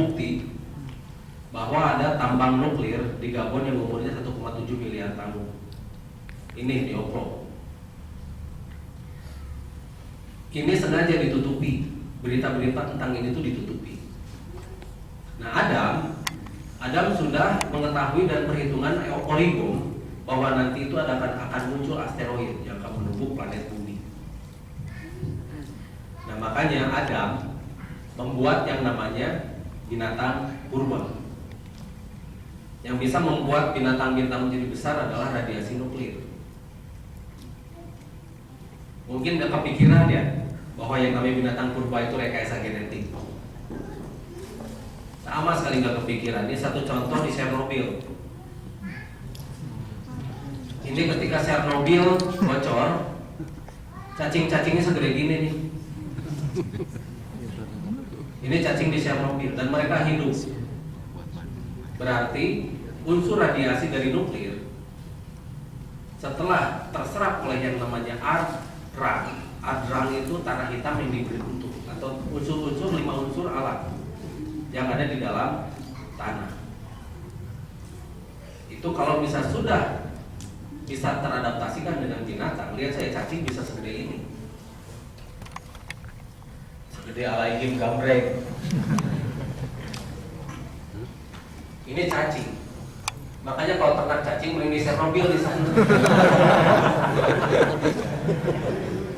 bukti bahwa ada tambang nuklir di Gabon yang umurnya 1,7 miliar tahun. Ini dioprok. Ini sengaja ditutupi, berita-berita tentang ini tuh ditutupi. Nah, Adam sudah mengetahui dan perhitungan Origom bahwa nanti itu akan muncul asteroid yang akan menembus planet bumi. Nah, makanya Adam membuat yang namanya binatang purba. Yang bisa membuat binatang-binatang menjadi besar adalah radiasi nuklir. Mungkin gak kepikiran ya bahwa yang namanya binatang purba itu rekayasa genetik. Sama sekali gak kepikiran. Ini satu contoh di Chernobyl. Ini ketika Chernobyl bocor, cacing-cacingnya segede gini nih. Ini cacing di Chernobyl dan mereka hidup. Berarti unsur radiasi dari nuklir setelah terserap oleh yang namanya adrang itu tanah hitam yang dibentuk atau unsur-unsur 5 unsur alam yang ada di dalam tanah. Itu kalau sudah bisa teradaptasikan dengan binatang. Lihat saya, cacing bisa segede ini, segede alaihim gambreng. Ini cacing. Makanya kalau ternak cacing mending di Chernobyl di sana.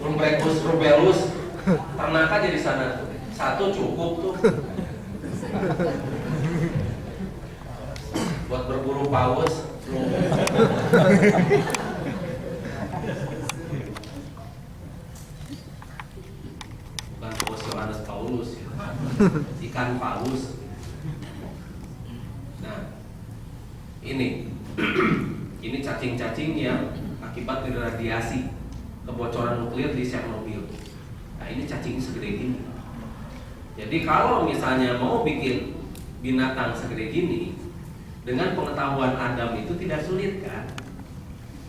Rumbrecus rubellus ternak aja di sana tuh. Satu cukup tuh. Buat berburu paus. Bukan paus Yohanes Paulus, ikan paus. Ini cacing-cacing yang akibat dari radiasi kebocoran nuklir di Chernobyl. Nah, ini cacing segede gini. Jadi kalau misalnya mau bikin binatang segede gini, dengan pengetahuan Adam itu tidak sulit kan?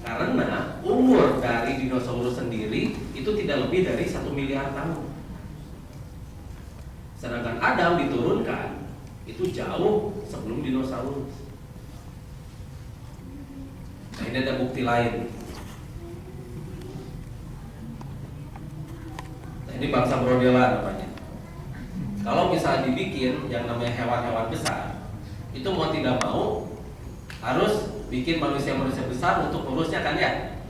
Karena umur dari dinosaurus sendiri itu tidak lebih dari 1 miliar tahun. Sedangkan Adam diturunkan itu jauh sebelum dinosaurus. Nah, ini ada bukti lain. Nah, ini bangsa brodela namanya. Kalau misalnya dibikin yang namanya hewan-hewan besar, itu mau tidak mau harus bikin manusia-manusia besar untuk ngurusnya kan ya.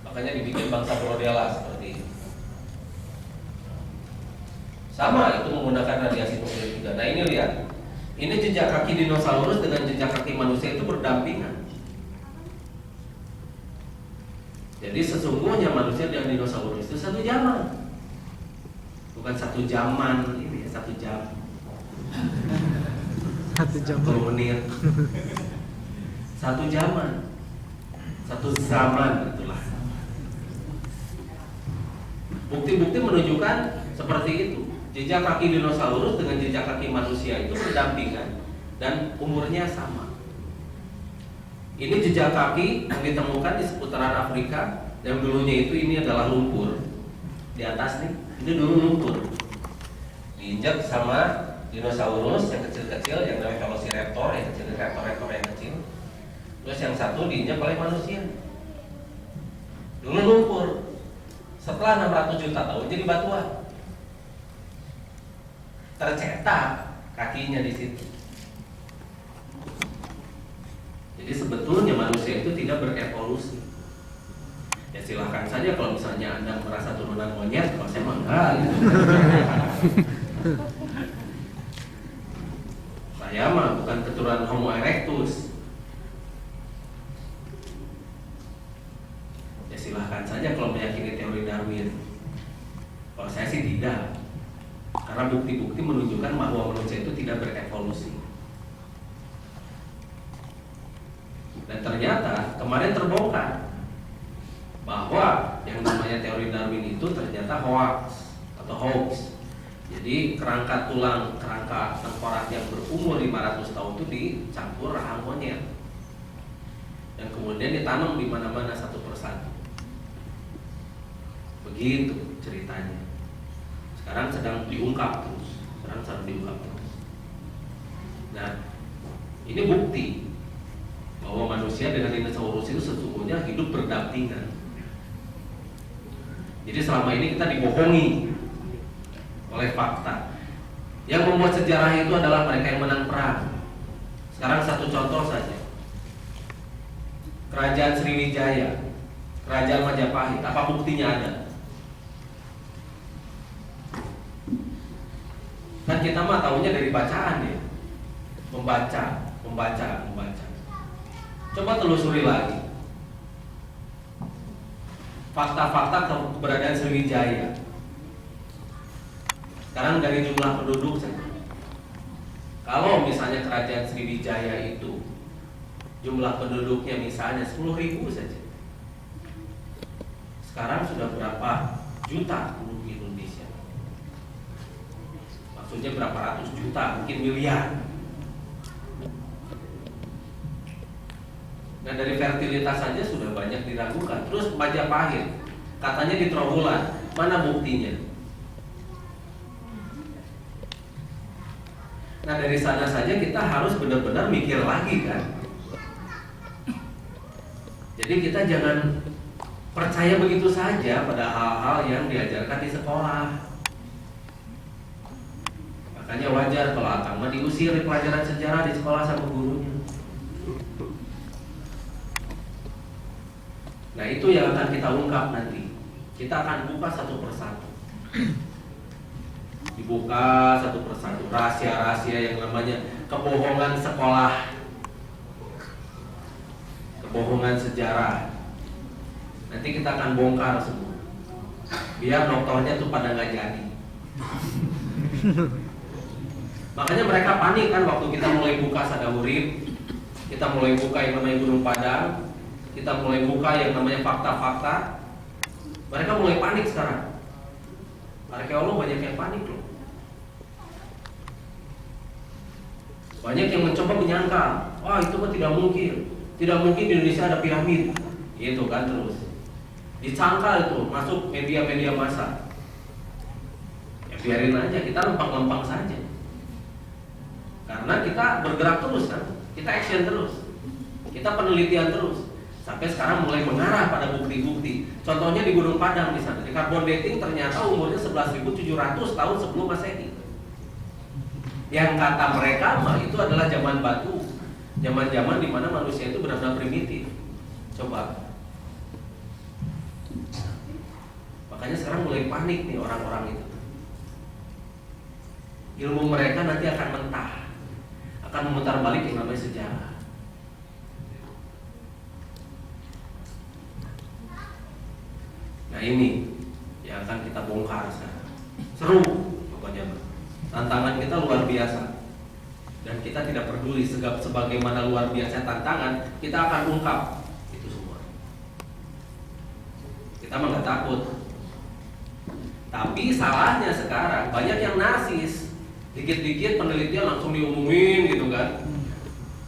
Makanya dibikin bangsa brodela seperti ini. Sama itu menggunakan radiasi nuklir juga. Nah, ini lihat. Ini jejak kaki dinosaurus dengan jejak kaki manusia itu berdampingan. Jadi sesungguhnya manusia dan dinosaurus itu satu zaman, bukan satu zaman ini, satu jam, 10 menit, satu zaman, satu zaman itulah. Bukti-bukti menunjukkan seperti itu. Jejak kaki dinosaurus dengan jejak kaki manusia itu berdampingan dan umurnya sama. Ini jejak kaki yang ditemukan di seputaran Afrika. Yang dulunya itu ini adalah lumpur. Di atas nih, ini dulu lumpur. Diinjak sama dinosaurus yang kecil-kecil, yang namanya velociraptor, yang kecil, raptor yang kecil. Terus yang satu diinjak oleh manusia. Dulu lumpur. Setelah 600 juta tahun jadi batuan. Tercetak kakinya di situ. Jadi sebetulnya manusia itu tidak berevolusi. Ya silahkan saja kalau misalnya Anda merasa turunan monyet, kalau saya mah enggak gitu. Saya mah bukan keturunan Homo erectus. Ya silahkan saja kalau meyakini teori Darwin. Kalau saya sih tidak. Karena bukti-bukti menunjukkan bahwa manusia itu tidak berevolusi. Dan ternyata kemarin terbongkar bahwa yang namanya teori Darwin itu ternyata hoax atau hoax. Jadi kerangka tulang, kerangka tengkorak yang berumur 500 tahun itu dicampur rahang monyet dan kemudian ditanam di mana-mana satu persatu. Begitu ceritanya. Sekarang sedang diungkap terus. Ini bukti bahwa manusia dengan dinosaurus itu sesungguhnya hidup berdampingan. Jadi selama ini kita dibohongi oleh fakta. Yang membuat sejarah itu adalah mereka yang menang perang. Sekarang satu contoh saja. Kerajaan Sriwijaya, Kerajaan Majapahit, apa buktinya ada? Kan kita mah tahunya dari bacaan ya. Membaca. Coba telusuri lagi fakta-fakta keberadaan Sriwijaya. Sekarang dari jumlah penduduk saja. Kalau misalnya kerajaan Sriwijaya itu jumlah penduduknya misalnya 10.000 saja, sekarang sudah berapa juta penduduk Indonesia? Maksudnya berapa ratus juta, mungkin miliar. Nah dari fertilitas saja sudah banyak diragukan. Terus Majapahit, katanya di Trowulan, mana buktinya? Nah dari sana saja kita harus benar-benar mikir lagi kan. Jadi kita jangan percaya begitu saja pada hal-hal yang diajarkan di sekolah. Makanya wajar kalau Akang mah diusir di pelajaran sejarah di sekolah sama gurunya. Nah itu yang akan kita ungkap nanti. Kita akan buka satu persatu. Dibuka satu persatu rahasia-rahasia yang namanya kebohongan sekolah, kebohongan sejarah. Nanti kita akan bongkar semua. Biar dokternya tuh pada nggak jadi. Makanya mereka panik kan waktu kita mulai buka Sadawurip, kita mulai buka yang namanya Gunung Padang, kita mulai buka yang namanya fakta-fakta. Mereka mulai panik sekarang. Arkeolog banyak yang panik loh. Banyak yang mencoba menyangka, wah itu mah tidak mungkin. Tidak mungkin di Indonesia ada piramid. Gitu kan terus. Disangka itu masuk media-media massa. Ya biarin aja, kita lempang-lempang saja. Karena kita bergerak terus kan. Kita action terus. Kita penelitian terus. Sampai sekarang mulai mengarah pada bukti-bukti. Contohnya di Gunung Padang di sana. Di karbon dating ternyata umurnya 11.700 tahun sebelum Masehi. Yang kata mereka mah itu adalah zaman batu. Zaman-zaman di mana manusia itu benar-benar primitif. Coba. Makanya sekarang mulai panik nih orang-orang itu. Ilmu mereka nanti akan mentah. Akan memutar balik yang namanya sejarah. Nah ini yang akan kita bongkar sekarang. Seru pokoknya. Tantangan kita luar biasa. Dan kita tidak peduli sebagaimana luar biasa tantangan, kita akan ungkap itu semua. Kita mah nggak takut. Tapi salahnya sekarang banyak yang narsis. Dikit-dikit penelitian langsung diumumin gitu kan.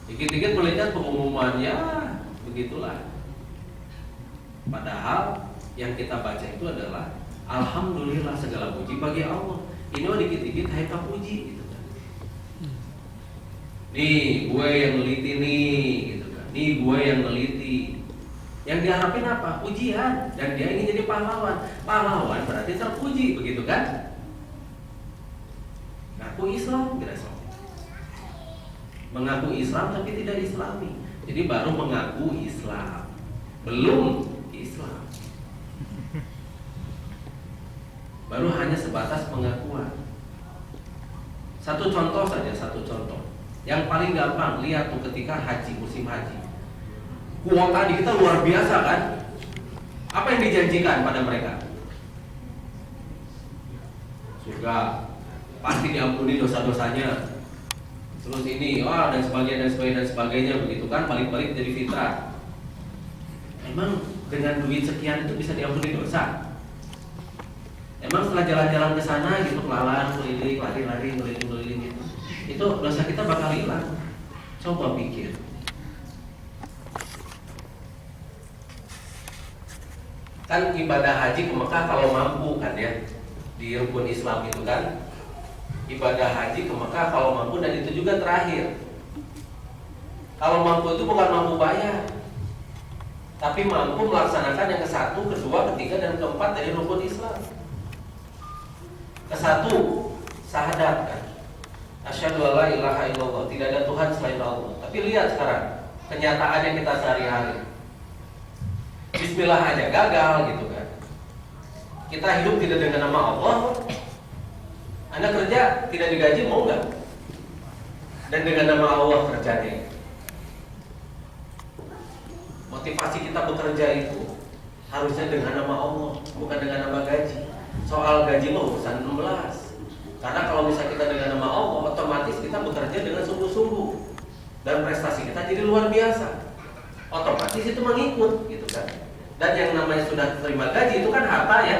Dikit-dikit penelitian pengumuman, ya begitulah. Padahal yang kita baca itu adalah alhamdulillah segala puji bagi Allah. Ini mah dikit-dikit hai puji gitu kan. Nih gue yang neliti nih gitu kan. Nih gue yang neliti. Yang diharapin apa? Pujian. Dan dia ingin jadi pahlawan. Pahlawan berarti terpuji begitu kan? Mengaku Islam kira mengaku Islam tapi tidak Islami. Jadi baru mengaku Islam, belum Islam. Baru hanya sebatas pengakuan. Satu contoh saja, satu contoh. Yang paling gampang lihat tuh ketika haji, musim haji. Kuota di kita luar biasa kan? Apa yang dijanjikan pada mereka? Surga, pasti diampuni dosa-dosanya. Terus ini, wah dan sebagainya begitu kan? Balik-balik jadi fitrah. Emang dengan duit sekian itu bisa diampuni dosa? Emang setelah jalan-jalan ke sana gitu, kelalan, keliling, lari-lari, keliling-keliling itu dosa kita bakal hilang. Coba pikir. Kan ibadah haji ke Mekah kalau mampu kan ya, di rukun Islam itu kan, ibadah haji ke Mekah kalau mampu, dan itu juga terakhir. Kalau mampu itu bukan mampu bayar, tapi mampu melaksanakan yang ke-1, ke-2, ke-3, dan ke-4 dari rukun Islam. Ke-1, syahadat kan. Asyhadu alla ilaha illallah, tidak ada Tuhan selain Allah. Tapi lihat sekarang kenyataan yang kita sehari-hari. Bismillah aja gagal gitu kan. Kita hidup tidak dengan nama Allah. Anda kerja tidak digaji, mau nggak? Dan dengan nama Allah kerjanya. Motivasi kita bekerja itu harusnya dengan nama Allah, bukan dengan nama gaji. Soal gaji mah urusan 16. Karena kalau misalnya kita dengan nama Allah, otomatis kita bekerja dengan sungguh-sungguh dan prestasi kita jadi luar biasa. Otomatis itu mengikut, gitu kan. Dan yang namanya sudah terima gaji itu kan harta ya.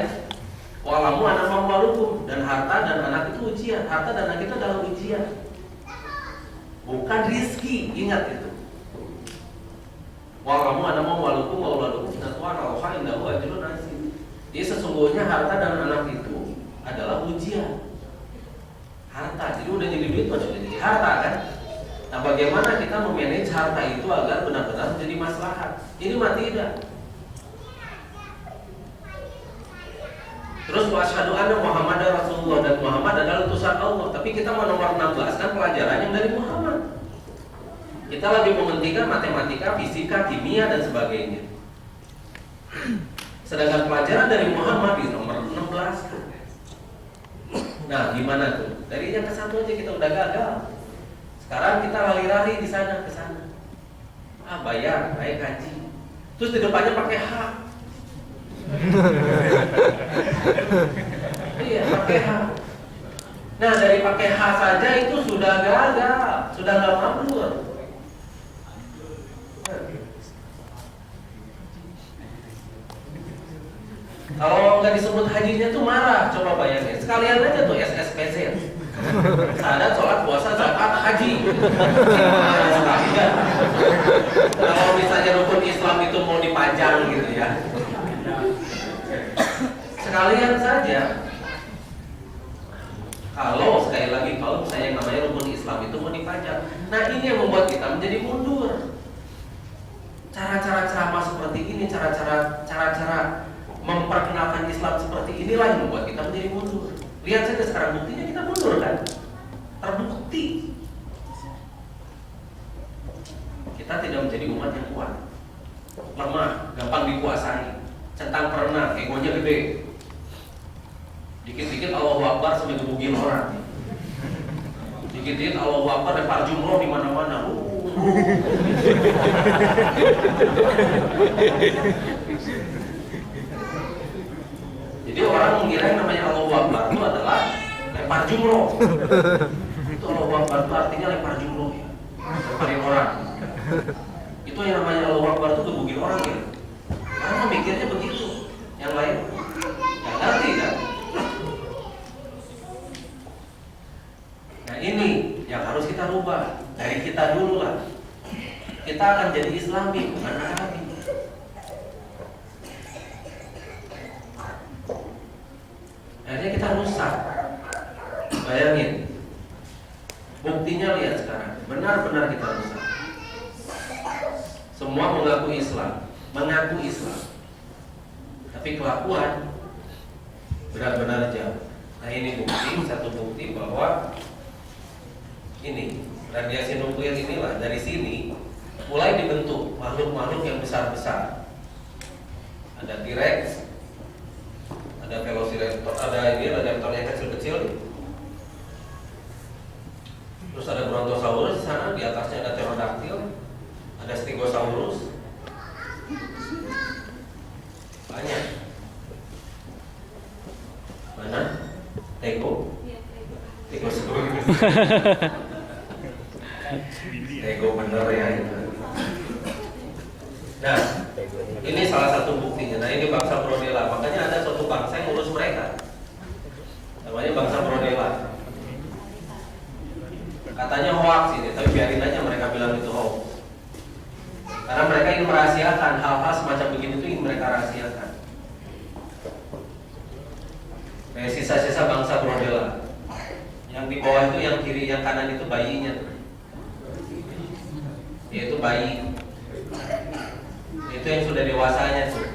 Walamu anak mawalukum, dan harta dan anak itu ujian. Harta dan anak itu adalah ujian, bukan rizki. Ingat itu. Walamu anak mawalukum mawalukum sinatuan Allah indahu ajrun azim. Jadi sesungguhnya harta dan anak itu adalah ujian. Harta, jadi udah jadi duit sudah jadi harta kan. Nah, bagaimana kita memanage harta itu agar benar-benar menjadi maslahat? Ini mah tidak. Terus wa asyhadu anna Muhammadar Rasulullah, dan Muhammad adalah utusan Allah. Tapi kita mau nomor 16 kan pelajaran yang dari Muhammad. Kita lebih mementingkan matematika, fisika, kimia dan sebagainya. Sedangkan pelajaran dari Muhammad di nomor 16 kan. Nah, gimana tuh? Dari yang ke-1 aja kita udah gagal. Sekarang kita lari-lari di sana ke sana. Bayar, naik haji. Terus di depannya pakai H. Iya, pakai H. Nah, dari pakai H saja itu sudah gagal, sudah nggak mabrur. Kalau nggak disebut hajinya tuh marah, coba bayangin. Sekalian aja tuh SSPZ. Sadat, sholat, puasa, zakat, haji. Kalau misalnya rukun Islam itu mau dipajang gitu ya. Sekalian saja. Kalau sekali lagi kalau misalnya yang namanya rukun Islam itu mau dipajang. Nah, ini yang membuat kita menjadi mundur. Cara-cara ceramah seperti ini, cara-cara memperkenalkan Islam seperti inilah yang membuat kita menjadi mundur. Lihat saja sekarang buktinya kita mundur kan? Terbukti. Kita tidak menjadi umat yang kuat, lemah, gampang dikuasai, centang perenang, egonya gede. Dikit-dikit Allahu Akbar sampai gebugin orang. Dikit-dikit Allahu Akbar lempar jumroh di mana-mana. Jadi orang mengira yang namanya Allahu Akbar itu adalah lempar jumroh. Itu Allahu Akbar itu artinya lempar jumroh ya. Lemparin orang. Itu yang namanya Allahu Akbar itu gebugin orang ya. Orang mikirnya begitu. Yang lain nggak ngerti kan? Nah, ini yang harus kita rubah. Dari kita dulu lah. Kita akan jadi Islami, bukan Arabi. Akhirnya kita rusak. Bayangin. Buktinya lihat sekarang. Benar-benar kita rusak. Semua mengaku Islam. Tapi kelakuan benar-benar jauh. Nah, ini bukti, satu bukti bahwa ini radiasi nuklir inilah dari sini mulai dibentuk makhluk-makhluk yang besar-besar. Ada T-Rex, ada Velociraptor, ada raptor yang kecil-kecil. Terus ada Brontosaurus di sana, di atasnya ada Pterodactyl, ada Stegosaurus. Banyak. Mana? Tego? Tego sebelumnya. Tego bener ya itu. Nah, ini salah satu buktinya. Nah, ini bangsa Brodela. Makanya ada suatu bangsa yang ngurus mereka. Namanya bangsa Brodela. Katanya hoax ini, tapi biarin aja mereka bilang itu hoax. Karena mereka ingin merahasiakan hal-hal semacam begini itu ingin mereka rahasiakan. Kayak sisa-sisa bangsa Brodela. Yang di bawah itu, yang kiri, yang kanan itu bayinya. yaitu bayi. Itu yang sudah dewasanya tuh.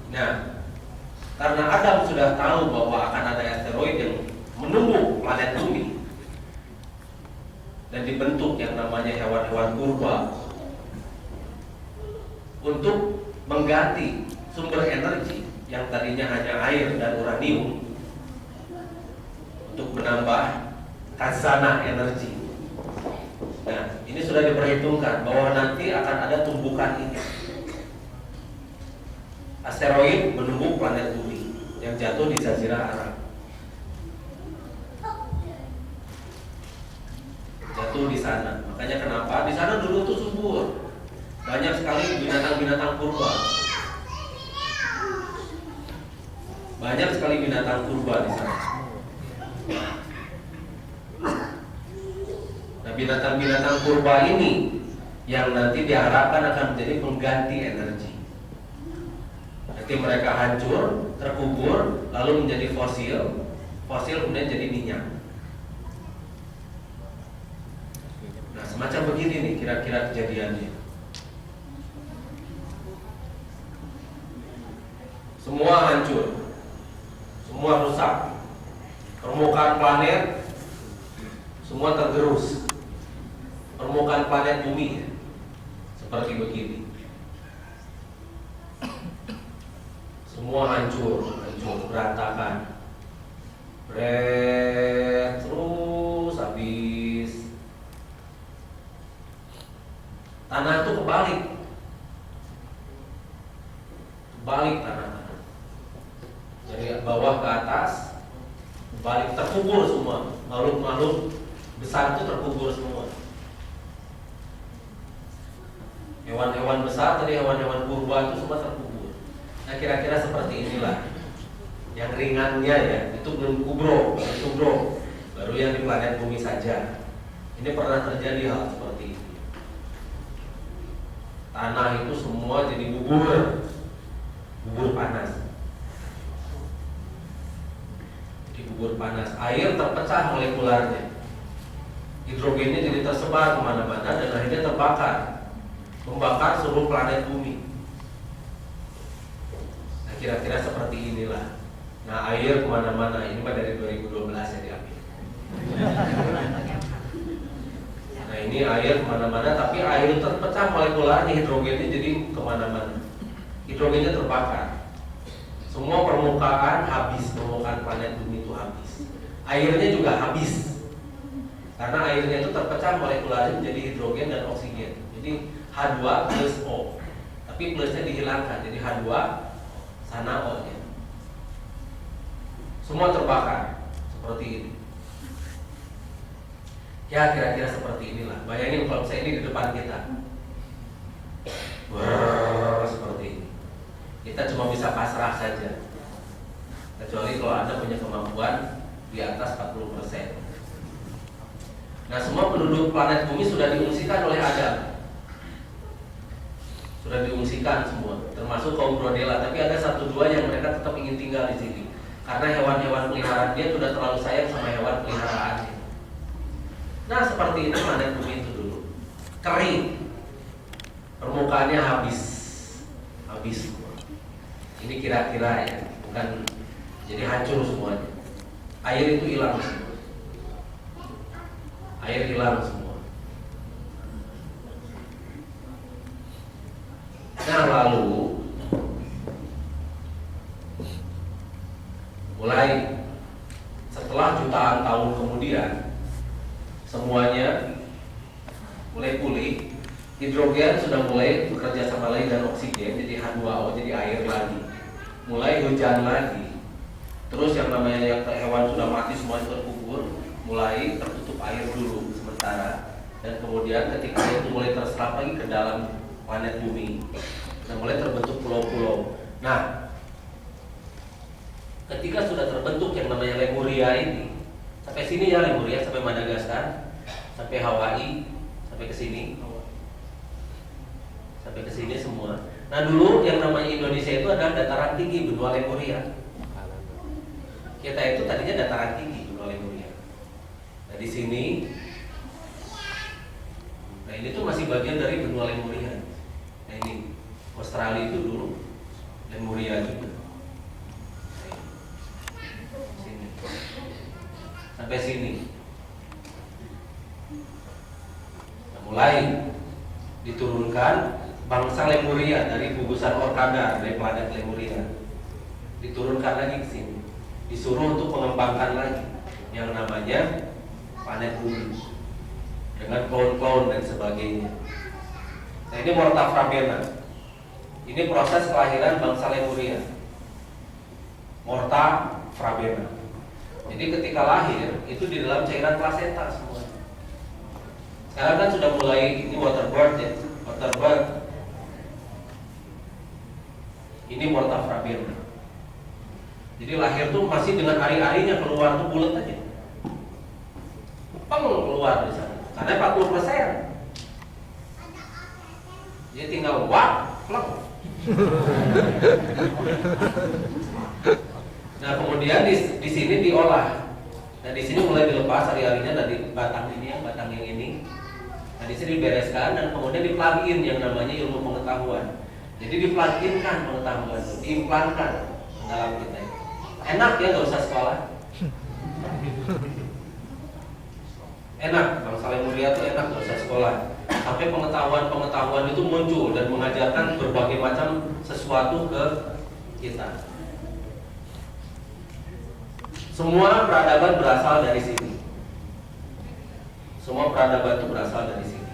Nah, karena Adam sudah tahu bahwa akan ada asteroid yang menumbuk planet bumi dan dibentuk yang namanya hewan-hewan purba untuk mengganti sumber energi yang tadinya hanya air dan uranium untuk menambah khazanah energi. Nah, ini sudah diperhitungkan bahwa nanti akan ada tumbukan ini. Asteroid menumbuk planet bumi yang jatuh di Jazirah Arab. Jatuh di sana. Makanya kenapa? Di sana dulu tuh subur. Banyak sekali binatang-binatang purba. Banyak sekali binatang purba di sana. Nah, binatang-binatang purba ini yang nanti diharapkan akan menjadi pengganti energi. Nanti mereka hancur, terkubur, lalu menjadi fosil. Fosil kemudian jadi minyak. Nah, semacam begini nih kira-kira kejadiannya. Semua hancur, semua rusak. Permukaan planet semua tergerus. Permukaan planet bumi seperti begini. Semua hancur, berantakan. Terus habis. Tanah itu kebalik tanah. Dari bawah ke atas, balik, terkubur semua. Makhluk-makhluk besar itu terkubur semua. Hewan-hewan besar tadi, hewan-hewan purba itu semua terkubur. Nah, kira-kira seperti inilah. Yang ringannya ya, itu belum kubro. Baru yang di planet bumi saja. Ini pernah terjadi hal seperti ini. Tanah itu semua jadi bubur panas. Jadi bubur panas. Air terpecah molekularnya. Hidrogennya jadi tersebar kemana-mana dan akhirnya terbakar, membakar seluruh planet bumi. Nah, kira-kira seperti inilah. Nah, air kemana-mana. Ini mah dari 2012 ya diambil. Nah, ini air kemana-mana, tapi air terpecah molekularnya, hidrogennya jadi kemana-mana. Hidrogennya terbakar. Semua permukaan habis, permukaan planet bumi itu habis. Airnya juga habis. Karena airnya itu terpecah molekularnya menjadi hidrogen dan oksigen. Jadi H2 plus O. Tapi plusnya dihilangkan, jadi H2 sana O-nya. Semua terbakar seperti ini. Ya, kira-kira seperti inilah. Bayangin kalau saya ini di depan kita. Seperti ini. Kita cuma bisa pasrah saja. Kecuali kalau Anda punya kemampuan di atas 40%. Nah, semua penduduk planet bumi sudah diungsikan oleh Adam. Sudah diungsikan semua, termasuk kaum Brodela. Tapi ada 1-2 yang mereka tetap ingin tinggal di sini. Karena hewan-hewan peliharaan dia sudah terlalu sayang sama hewan peliharaannya. Nah, seperti itu planet bumi itu dulu. Kering. Permukaannya habis semua. Ini kira-kira ya, bukan jadi hancur semuanya. Air itu hilang semua. Air hilang semua. Nah, lalu mulai setelah jutaan tahun kemudian semuanya mulai pulih. Hidrogen sudah mulai bekerja sama lagi dan oksigen, jadi H2O, jadi air lagi. Mulai hujan lagi. Terus yang namanya hewan sudah mati semua terkubur, mulai tertutup air dulu sementara. Dan kemudian ketika air itu mulai terserap lagi ke dalam planet bumi, dan mulai terbentuk pulau-pulau. Nah, ketika sudah terbentuk yang namanya Lemuria ini, sampai sini ya Lemuria, sampai Madagaskar, sampai Hawaii, sampai ke sini. Sampai ke sini semua. Nah, dulu yang namanya Indonesia itu adalah dataran tinggi, benua Lemuria. Kita itu tadinya dataran tinggi, benua Lemuria. Nah, di sini, nah ini tuh masih bagian dari benua Lemuria. Nah ini Australia itu dulu Lemuria juga. Sini. Sampai sini. Nah, mulai diturunkan bangsa Lemuria dari gugusan Orkada, dari planet Lemuria. Diturunkan lagi ke sini. Disuruh untuk mengembangkan lagi yang namanya planet bumi dengan clone-clone dan sebagainya. Nah ini Morta Frabena. Ini proses kelahiran bangsa Lemuria. Morta Frabena. Jadi ketika lahir itu di dalam cairan plasenta semua. Sekarang kan sudah mulai ini waterbird ya, waterbird. Ini Morta Frabena. Jadi lahir tuh masih dengan ari-arinya, keluar tuh bulat aja. Keluar di sana. Karena 40%. Dia tinggal pleng. Nah kemudian di sini diolah. Nah di sini mulai dilepas ari-arinya dari batang ini, batang yang ini. Nah di sini dibereskan dan kemudian diplugin yang namanya ilmu pengetahuan. Jadi dipluginkan pengetahuan, diimplankan dalam kita. Enak ya, nggak usah sekolah. Enak, bangsa Lemuria itu enak, nggak usah sekolah. Sampai pengetahuan itu muncul dan mengajarkan berbagai macam sesuatu ke kita. Semua peradaban berasal dari sini. Semua peradaban itu berasal dari sini.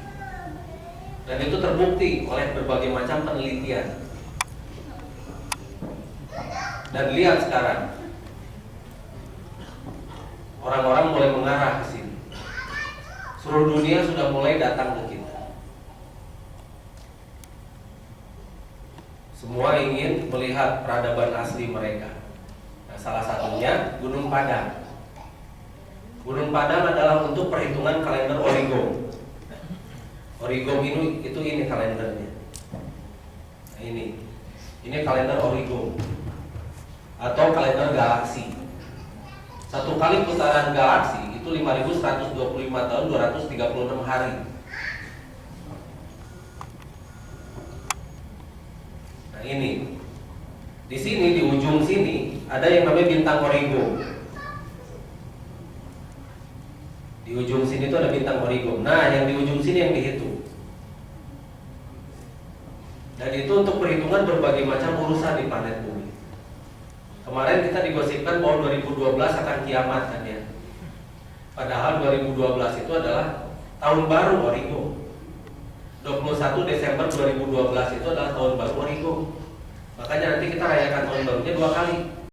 Dan itu terbukti oleh berbagai macam penelitian. Dan lihat sekarang, orang-orang mulai mengarah ke sini. Seluruh dunia sudah mulai datang ke kita. Semua ingin melihat peradaban asli mereka. Nah, salah satunya Gunung Padang. Gunung Padang adalah untuk perhitungan kalender Origom. Origom ini kalendernya. Nah, ini kalender Origom atau kalender galaksi. Satu kali putaran galaksi itu 5125 tahun 236 hari. Nah ini, di sini di ujung sini ada yang namanya bintang Origo. Di ujung sini itu ada bintang Origo. Nah yang di ujung sini yang dihitung. Dan itu untuk perhitungan berbagai macam urusan di planet bumi. Kemarin kita digosipkan bahwa 2012 akan kiamat kan ya. Padahal 2012 itu adalah tahun baru Origo. 21 Desember 2012 itu adalah tahun baru Origo. Makanya nanti kita rayakan tahun barunya 2 kali.